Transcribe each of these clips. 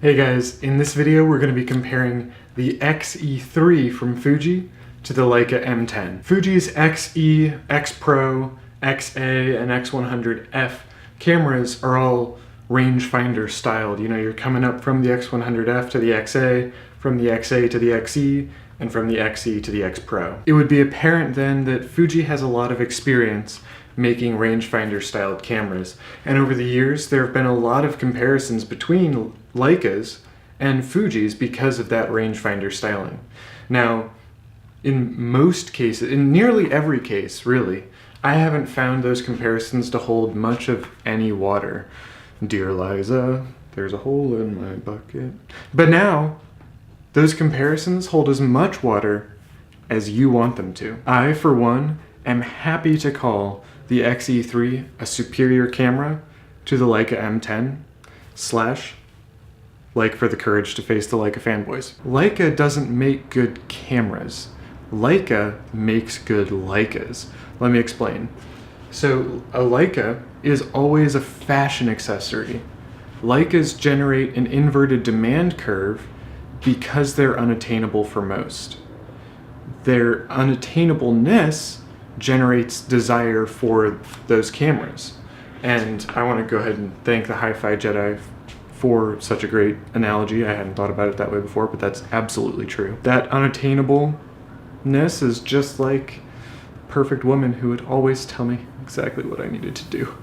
Hey guys, in this video we're going to be comparing the X-E3 from Fuji to the Leica M10. Fuji's X-E, X-Pro, X-A, and X100F cameras are all rangefinder styled. You know, you're coming up from the X100F to the X-A, from the X-A to the X-E, and from the X-E to the X-Pro. It would be apparent then that Fuji has a lot of experience making rangefinder styled cameras, and over the years there have been a lot of comparisons between Leica's and Fuji's because of that rangefinder styling. Now, in most cases, in nearly every case really, I haven't found those comparisons to hold much of any water. Dear Liza, there's a hole in my bucket. But now, those comparisons hold as much water as you want them to. I, for one, am happy to call the X-E3 a superior camera to the Leica M10 / like for the courage to face the Leica fanboys. Leica doesn't make good cameras. Leica makes good Leicas. Let me explain. So a Leica is always a fashion accessory. Leicas generate an inverted demand curve because they're unattainable for most. Their unattainableness generates desire for those cameras. And I want to go ahead and thank the Hi-Fi Jedi for such a great analogy. I hadn't thought about it that way before, but that's absolutely true. That unattainableness is just like a perfect woman who would always tell me exactly what I needed to do.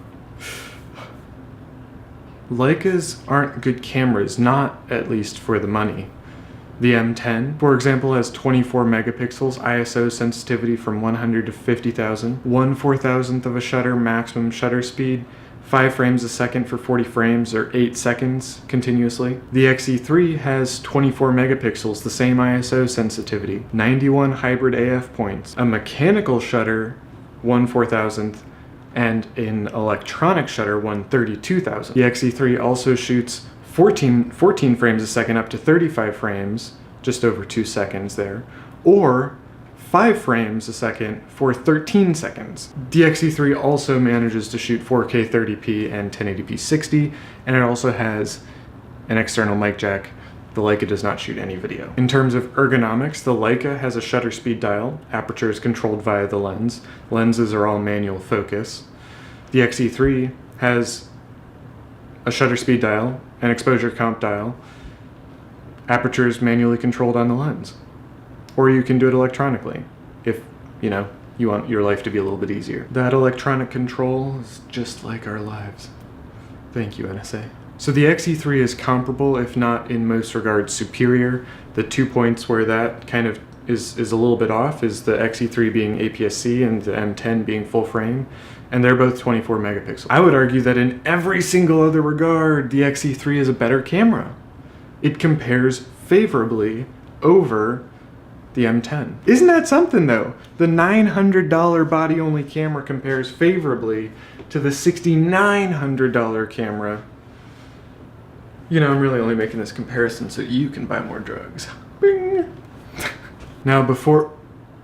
Leicas aren't good cameras, not at least for the money. The M10, for example, has 24 megapixels ISO sensitivity from 100 to 50,000, 1/4000th of a shutter maximum shutter speed, 5 frames a second for 40 frames or 8 seconds continuously. The X-E3 has 24 megapixels, the same ISO sensitivity, 91 hybrid AF points, a mechanical shutter 1/4000th, and an electronic shutter 1/32,000th. The X-E3 also shoots 14 frames a second up to 35 frames, just over 2 seconds there, or 5 frames a second for 13 seconds. The X-E3 also manages to shoot 4K 30p and 1080p 60, and it also has an external mic jack. The Leica does not shoot any video. In terms of ergonomics, the Leica has a shutter speed dial. Aperture is controlled via the lens. Lenses are all manual focus. The X-E3 has a shutter speed dial, an exposure comp dial. Aperture is manually controlled on the lens. Or you can do it electronically if, you know, you want your life to be a little bit easier. That electronic control is just like our lives. Thank you, NSA. So the X-E3 is comparable, if not in most regards superior. The 2 points where that kind of is a little bit off is the X-E3 being APS-C and the M10 being full frame, and they're both 24 megapixels. I would argue that in every single other regard, the X-E3 is a better camera. It compares favorably over the M10. Isn't that something though? The $900 body-only camera compares favorably to the $6,900 camera. You know, I'm really only making this comparison so you can buy more drugs. Bing! Now before...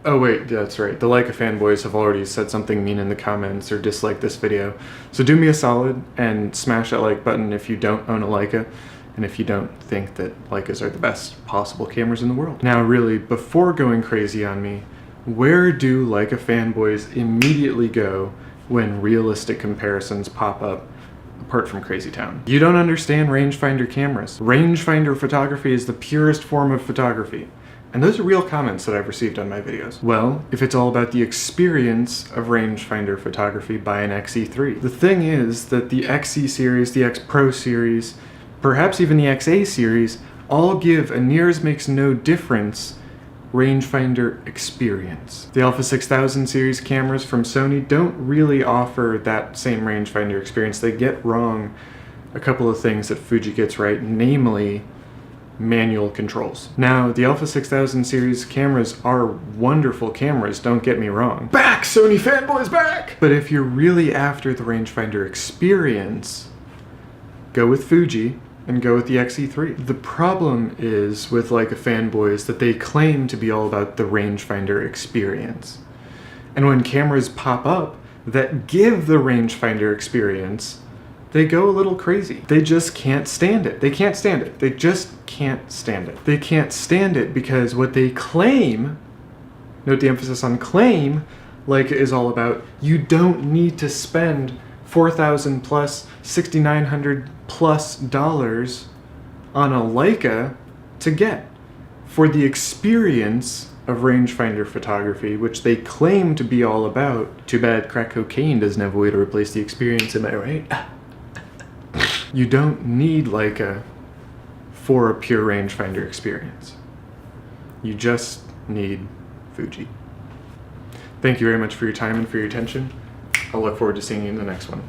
Oh wait, that's right. The Leica fanboys have already said something mean in the comments or disliked this video. So do me a solid and smash that like button if you don't own a Leica, and if you don't think that Leicas are the best possible cameras in the world. Now really, before going crazy on me, where do Leica fanboys immediately go when realistic comparisons pop up apart from Crazy Town? You don't understand rangefinder cameras. Rangefinder photography is the purest form of photography. And those are real comments that I've received on my videos. Well, if it's all about the experience of rangefinder photography, buy an X-E3. The thing is that the X-E series, the X-Pro series, perhaps even the X-A series, all give a near as makes no difference rangefinder experience. The Alpha 6000 series cameras from Sony don't really offer that same rangefinder experience. They get wrong a couple of things that Fuji gets right, namely manual controls. Now, the Alpha 6000 series cameras are wonderful cameras, don't get me wrong. Back! Sony fanboys back! But if you're really after the rangefinder experience, go with Fuji and go with the X-E3. The problem is with Leica fanboys that they claim to be all about the rangefinder experience. And when cameras pop up that give the rangefinder experience, They go a little crazy. They just can't stand it. They can't stand it. They just can't stand it. They can't stand it because what they claim, note the emphasis on claim, Leica is all about, you don't need to spend $4,000 plus, $6,900 plus dollars on a Leica to get for the experience of rangefinder photography, which they claim to be all about. Too bad crack cocaine doesn't have a way to replace the experience, am I right? You don't need Leica for a pure rangefinder experience. You just need Fuji. Thank you very much for your time and for your attention. I'll look forward to seeing you in the next one.